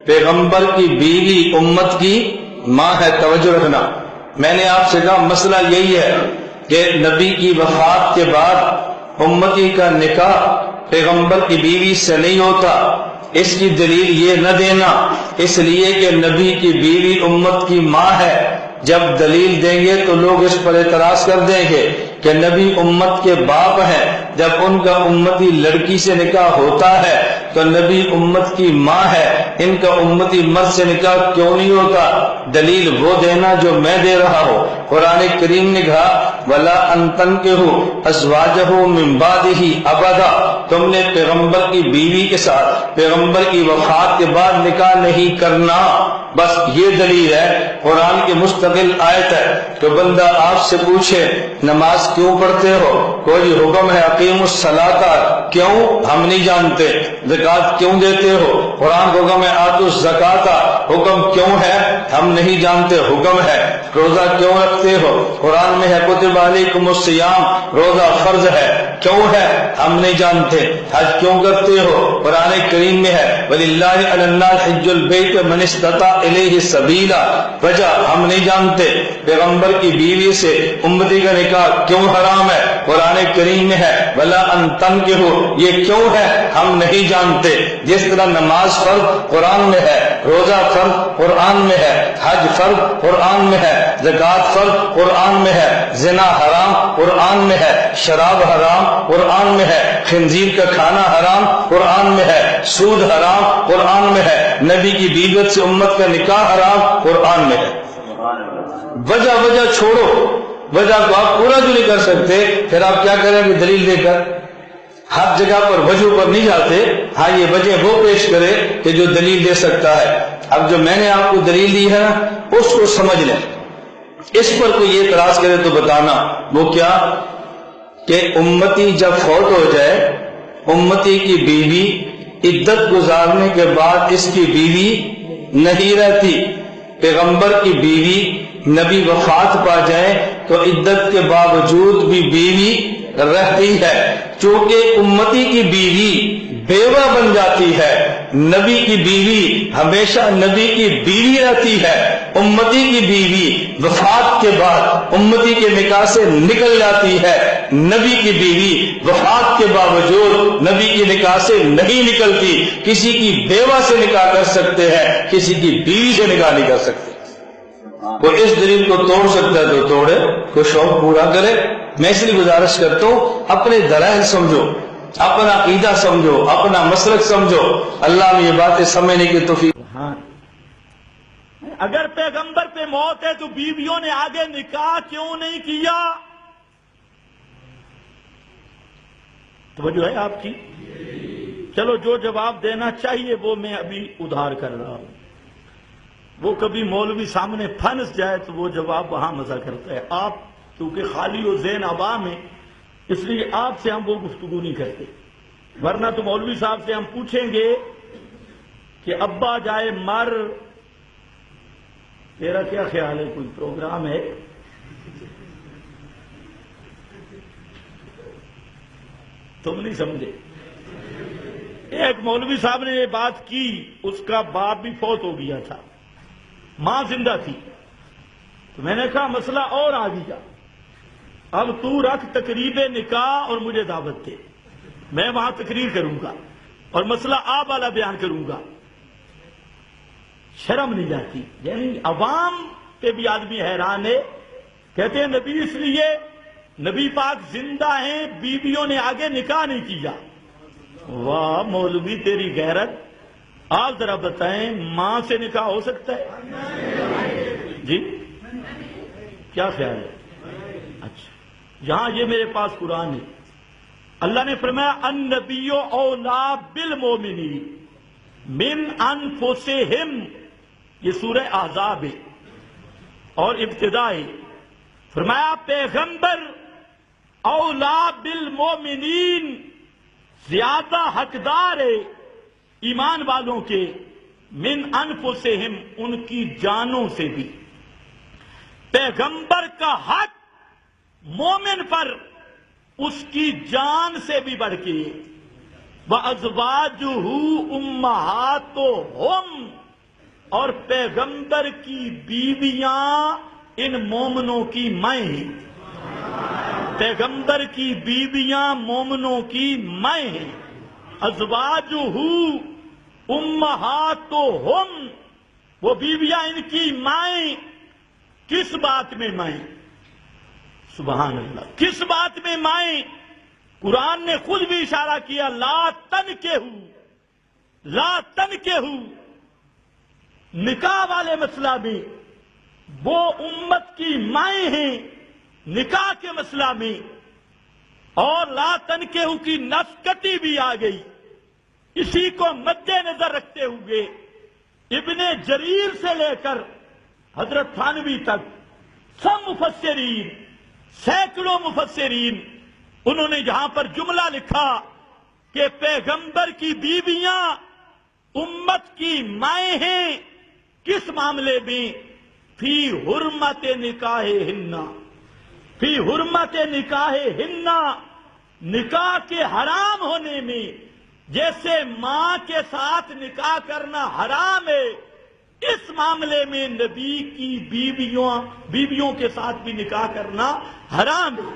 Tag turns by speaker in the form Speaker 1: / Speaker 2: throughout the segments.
Speaker 1: پیغمبر کی بیوی امت کی ماں ہے. توجہ رکھنا، میں نے آپ سے کہا مسئلہ یہی ہے کہ نبی کی وفات کے بعد امتی کا نکاح پیغمبر کی بیوی سے نہیں ہوتا. اس کی دلیل یہ نہ دینا اس لیے کہ نبی کی بیوی امت کی ماں ہے. جب دلیل دیں گے تو لوگ اس پر اعتراض کر دیں گے کہ نبی امت کے باپ ہیں. جب ان کا امتی لڑکی سے نکاح ہوتا ہے تو نبی امت کی ماں ہے، ان کا امتی مرد سے نکاح کیوں نہیں ہوتا؟ دلیل وہ دینا جو میں دے رہا ہوں. قرآن کریم نے کہا وَلَا أَن تَنكِحُوا أَزْوَاجَهُ مِن بَعْدِهِ أَبَدًا، تم نے پیغمبر کی بیوی کے ساتھ پیغمبر کی وفات کے بعد نکاح نہیں کرنا. بس یہ دلیل ہے، قرآن کی مستقل آیت ہے. تو بندہ آپ سے پوچھے نماز کیوں پڑھتے ہو، کوئی حکم ہے اقیم الصلاۃ، کیوں ہم نہیں جانتے. زکوٰۃ کیوں دیتے ہو، قرآن کا حکم ہے آتوا الزکوٰۃ، حکم کیوں ہے ہم نہیں جانتے، حکم ہے. روزہ کیوں رکھتے ہو، قرآن میں ہے کتب علیکم الصیام، روزہ فرض ہے، کیوں ہے ہم نہیں جانتے. حج کیوں کرتے ہو، قرآن کریم میں ہے وَلِلَّهِ عَلَى النَّاسِ حِجُّ الْبَيْتِ مَنِ اسْتَطَاعَ إِلَيْهِ سَبِيلًا، وجہ ہم نہیں جانتے. پیغمبر کی بیوی سے امتی کا نکاح کیوں حرام ہے، قرآن کریم میں ہے وَلَا أَن تَنكِحُوا، یہ کیوں ہے ہم نہیں جانتے. جس طرح نماز فرض قرآن میں ہے، روزہ فرض قرآن میں ہے، حج فرض قرآن میں ہے، زکوٰۃ فرض قرآن میں ہے، زنا حرام قرآن میں ہے، شراب حرام قرآن میں ہے، خنزیر کا کھانا حرام قرآن میں ہے، سود حرام قرآن میں ہے، نبی کی بیوت سے امت کا نکاح حرام قرآن میں ہے. وجہ چھوڑو، وجہ کو آپ پورا جو نہیں کر سکتے پھر آپ کیا کریں گے دلیل دے کر؟ ہر جگہ پر وجہ پر نہیں جاتے. ہاں یہ وجہ وہ پیش کرے کہ جو دلیل دے سکتا ہے. اب جو میں نے آپ کو دلیل دی ہے نا اس کو سمجھ لیں. اس پر کوئی اعتراض کرے تو بتانا. وہ کیا کہ امتی جب فوت ہو جائے، امتی کی بیوی عدت گزارنے کے بعد اس کی بیوی نہیں رہتی. پیغمبر کی بیوی نبی وفات پا جائے تو عدت کے باوجود بھی بیوی رہتی ہے. چونکہ امتی کی بیوی بیوہ بن جاتی ہے، نبی کی بیوی ہمیشہ نبی کی بیوی رہتی ہے. امتی کی بیوی وفات کے بعد امتی کے نکاح سے نکل جاتی ہے، نبی کی بیوی وفات کے باوجود نبی کی نکاح سے نہیں نکلتی. کسی کی بیوہ سے نکاح کر سکتے ہیں، کسی کی بیوی سے نکاح نہیں کر سکتے. کوئی اس دلیل کو توڑ سکتا ہے تو توڑے، کوئی شوق پورا کرے. میں اس لیے گزارش کرتا ہوں اپنے دلائل سمجھو، اپنا عقیدہ سمجھو، اپنا مسلک سمجھو. اللہ میں یہ باتیں سمجھنے کی توفیق.
Speaker 2: اگر پیغمبر پہ موت ہے تو بیویوں نے آگے نکاح کیوں نہیں کیا؟ توجہ ہے آپ کی؟ چلو جو جواب دینا چاہیے وہ میں ابھی ادھار کر رہا ہوں. وہ کبھی مولوی سامنے پھنس جائے تو وہ جواب وہاں مزہ کرتا ہے. آپ کیونکہ خالی و ذہن عوام ہے اس لیے آپ سے ہم وہ گفتگو نہیں کرتے. ورنہ تو مولوی صاحب سے ہم پوچھیں گے کہ ابا جائے مر، تیرا کیا خیال ہے، کوئی پروگرام ہے؟ تم نہیں سمجھے. ایک مولوی صاحب نے یہ بات کی، اس کا باپ بھی فوت ہو گیا تھا، ماں زندہ تھی. تو میں نے کہا مسئلہ اور آ گیا، اب تو رکھ تقریب نکاح اور مجھے دعوت دے، میں وہاں تقریر کروں گا اور مسئلہ آپ والا بیان کروں گا. شرم نہیں جاتی. یعنی عوام پہ بھی آدمی حیران ہے. کہتے ہیں نبی اس لیے نبی پاک زندہ ہیں، بیویوں نے آگے نکاح نہیں کیا. واہ مولوی تیری غیرت. آپ ذرا بتائیں ماں سے نکاح ہو سکتا ہے؟ جی کیا خیال ہے؟ اچھا یہاں یہ میرے پاس قرآن ہے. اللہ نے فرمایا النبی اولا بالمومنین من انفسہم، یہ سورہ احزاب ہے اور ابتدا ہے. فرمایا پیغمبر اولا بالمومنین، زیادہ حقدار ہے ایمان والوں کے، من انفسہم، ان کی جانوں سے بھی. پیغمبر کا حق مومن پر اس کی جان سے بھی بڑھ کے. وَأَزْوَاجُهُ أُمَّهَاتُهُمْ اور پیغمبر کی بیویاں ان مومنوں کی مائیں ہیں. پیغمبر کی بیویاں مومنوں کی مائیں ہیں. ازواجہ امہاتہم، وہ بیویاں ان کی مائیں. کس بات میں مائیں؟ سبحان اللہ، کس بات میں مائیں؟ قرآن نے خود بھی اشارہ کیا، لا تنکحوا، لا تنکحوا. نکاح والے مسئلہ میں وہ امت کی مائیں ہیں نکاح کے مسئلہ میں. اور لا تنکحوا کی نص کٹی بھی آ گئی. اسی کو مد نظر رکھتے ہوئے ابن جریر سے لے کر حضرت تھانوی تک سب مفسرین، سینکڑوں مفسرین، انہوں نے جہاں پر جملہ لکھا کہ پیغمبر کی بیویاں امت کی مائیں ہیں، کس معاملے میں؟ فی حرمت نکاحہن، فی حرمت نکاحہن، نکاح کے حرام ہونے میں. جیسے ماں کے ساتھ نکاح کرنا حرام ہے، اس معاملے میں نبی کی بیویوں کے ساتھ بھی نکاح کرنا حرام ہے.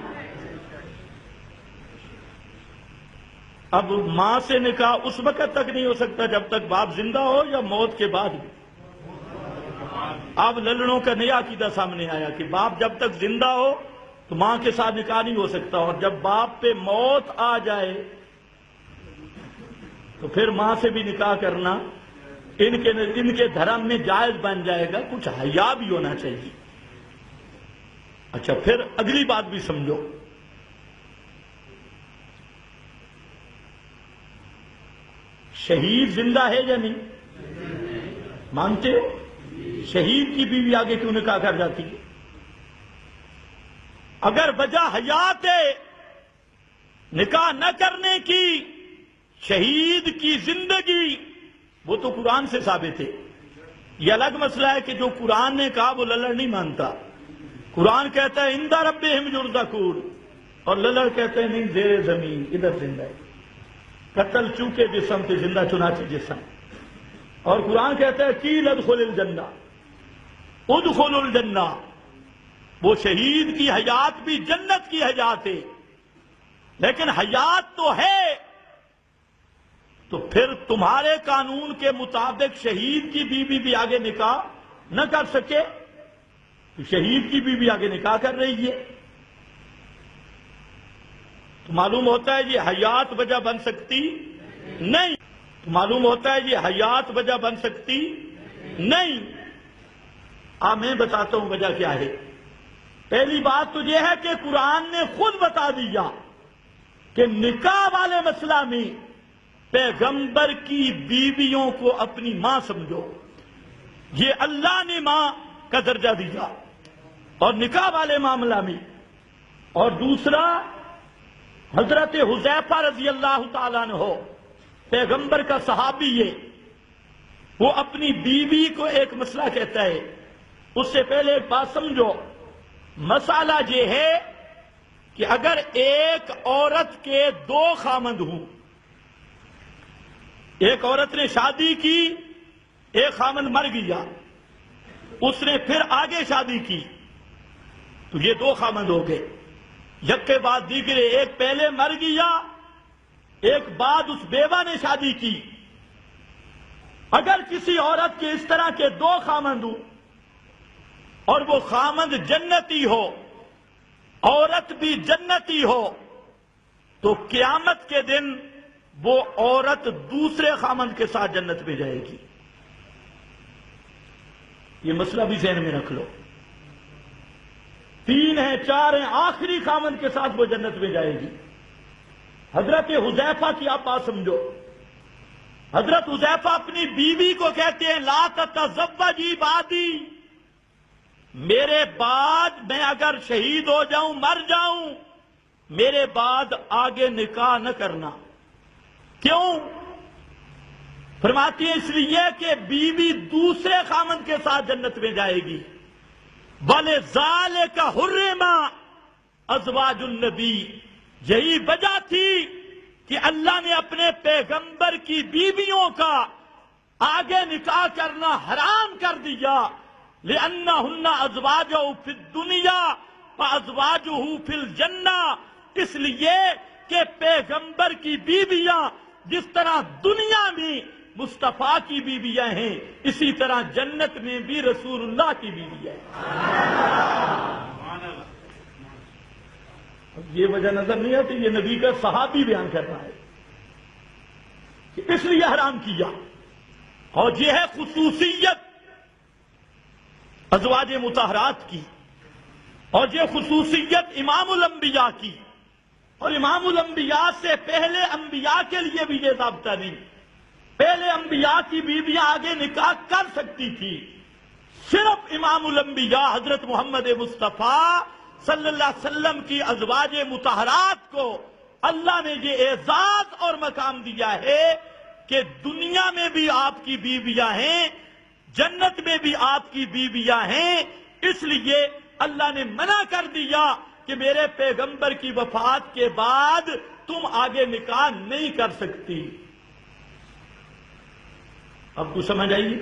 Speaker 2: اب ماں سے نکاح اس وقت تک نہیں ہو سکتا جب تک باپ زندہ ہو یا موت کے بعد. اب للڑوں کا نیا عقیدہ سامنے آیا کہ باپ جب تک زندہ ہو تو ماں کے ساتھ نکاح نہیں ہو سکتا، اور جب باپ پہ موت آ جائے تو پھر ماں سے بھی نکاح کرنا ان کے دھرم میں جائز بن جائے گا. کچھ حیا بھی ہونا چاہیے. اچھا، پھر اگلی بات بھی سمجھو. شہید زندہ ہے یا نہیں؟ مانتے ہو؟ شہید کی بیوی آگے کیوں نکاح کر جاتی ہے؟ اگر وجہ حیات ہے نکاح نہ کرنے کی، شہید کی زندگی، وہ تو قرآن سے ثابت ہے. یہ الگ مسئلہ ہے کہ جو قرآن نے کہا وہ للڑ نہیں مانتا. قرآن کہتا ہے عند ربہم یرزقون، اور للڑ کہتے ہیں نہیں، زیر زمین ادھر زندہ ہے. قتل چوکے جسم سے زندہ چنانچہ جسم. اور قرآن کہتا ہے قیل ادخل الجنہ، ادخل الجنہ. وہ شہید کی حیات بھی جنت کی حیات ہے، لیکن حیات تو ہے. تو پھر تمہارے قانون کے مطابق شہید کی بیوی بھی آگے نکاح نہ کر سکے؟ تو شہید کی بیوی آگے نکاح کر رہی ہے. تو معلوم ہوتا ہے یہ حیات وجہ بن سکتی نہیں. تو معلوم ہوتا ہے یہ حیات وجہ بن سکتی نہیں. میں بتاتا ہوں وجہ کیا ہے. پہلی بات تو یہ ہے کہ قرآن نے خود بتا دیا کہ نکاح والے مسئلہ میں پیغمبر کی بیویوں کو اپنی ماں سمجھو. یہ اللہ نے ماں کا درجہ دیا اور نکاح والے معاملہ میں. اور دوسرا، حضرت حذیفہ رضی اللہ تعالیٰ عنہ پیغمبر کا صحابی ہے، وہ اپنی بیوی کو ایک مسئلہ کہتا ہے. اس سے پہلے ایک بات سمجھو. مسئلہ یہ ہے کہ اگر ایک عورت کے دو خامند ہوں، ایک عورت نے شادی کی، ایک خامند مر گیا، اس نے پھر آگے شادی کی، تو یہ دو خامند ہو گئے. یک کے بعد دیگرے، ایک پہلے مر گیا، ایک بعد اس بیوہ نے شادی کی. اگر کسی عورت کے اس طرح کے دو خامند ہوں اور وہ خامند جنتی ہو، عورت بھی جنتی ہو، تو قیامت کے دن وہ عورت دوسرے خامند کے ساتھ جنت میں جائے گی. یہ مسئلہ بھی ذہن میں رکھ لو. 3 ہیں 4 ہیں، آخری خامند کے ساتھ وہ جنت میں جائے گی. حضرت حذیفہ کی آپ بات سمجھو. حضرت حذیفہ اپنی بیوی کو کہتے ہیں لا تتزوجی بعدی، میرے بعد میں اگر شہید ہو جاؤں، مر جاؤں، میرے بعد آگے نکاح نہ کرنا. کیوں؟ فرماتی ہے اس لیے کہ بیوی دوسرے خامند کے ساتھ جنت میں جائے گی. وَلِذَالِكَ حُرِّمَ أَزْوَاجُ النَّبِيِّ، یہی وجہ تھی کہ اللہ نے اپنے پیغمبر کی بیویوں کا آگے نکاح کرنا حرام کر دیا، لِأَنَّهُنَّ أَزْوَاجُهُ فِي الدُّنْيَا وَأَزْوَاجُهُ فِي الْجَنَّةِ، اس لیے کہ پیغمبر کی بیویاں جس طرح دنیا میں مصطفیٰ کی بیویاں ہیں، اسی طرح جنت میں بھی رسول اللہ کی بیویاں ہیں۔ یہ وجہ نظر نہیں آتی، یہ نبی کا صحابی بیان کر رہا ہے کہ اس لیے حرام کیا۔ اور یہ ہے خصوصیت ازواج مطہرات کی، اور یہ خصوصیت امام الانبیاء کی، اور امام الانبیاء سے پہلے انبیاء کے لیے بھی یہ ضابطہ نہیں۔ پہلے انبیاء کی بیویاں آگے نکاح کر سکتی تھی، صرف امام الانبیاء حضرت محمد مصطفیٰ صلی اللہ علیہ وسلم کی ازواج مطہرات کو اللہ نے یہ اعزاز اور مقام دیا ہے کہ دنیا میں بھی آپ کی بیویاں ہیں، جنت میں بھی آپ کی بیویاں ہیں۔ اس لیے اللہ نے منع کر دیا کہ میرے پیغمبر کی وفات کے بعد تم آگے نکاح نہیں کر سکتی۔ اب کو سمجھ آئیے؟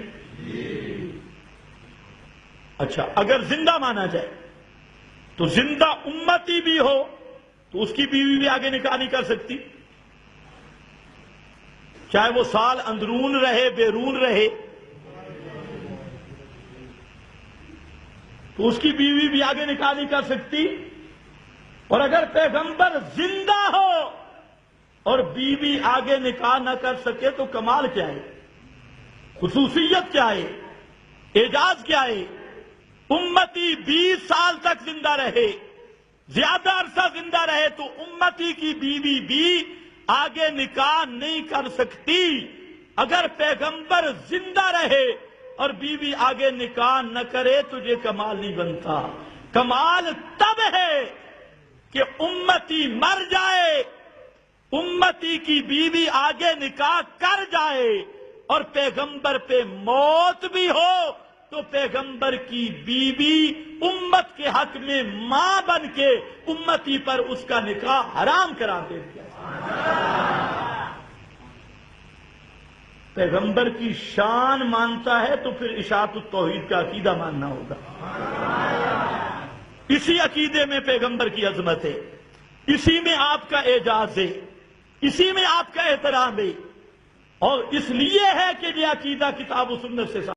Speaker 2: اچھا، اگر زندہ مانا جائے تو زندہ امتی بھی ہو تو اس کی بیوی بھی آگے نکاح نہیں کر سکتی، چاہے وہ سال اندرون رہے بیرون رہے، تو اس کی بیوی بھی آگے نکاح نہیں کر سکتی۔ اور اگر پیغمبر زندہ ہو اور بیوی آگے نکاح نہ کر سکے تو کمال کیا ہے، خصوصیت کیا ہے، اعجاز کیا ہے؟ امتی 20 سال تک زندہ رہے، زیادہ عرصہ زندہ رہے تو امتی کی بیوی بھی آگے نکاح نہیں کر سکتی۔ اگر پیغمبر زندہ رہے اور بیوی آگے نکاح نہ کرے تو یہ کمال نہیں بنتا۔ کمال تب ہے کہ امتی مر جائے، امتی کی بیوی آگے نکاح کر جائے اور پیغمبر پہ موت بھی ہو تو پیغمبر کی بیوی امت کے حق میں ماں بن کے امتی پر اس کا نکاح حرام کرا دیتی ہے۔ پیغمبر کی شان مانتا ہے تو پھر اشاعت التوحید کا عقیدہ ماننا ہوگا۔ اسی عقیدے میں پیغمبر کی عظمت ہے، اسی میں آپ کا اعجاز ہے، اسی میں آپ کا احترام ہے، اور اس لیے ہے کہ یہ عقیدہ کتاب و سنت سے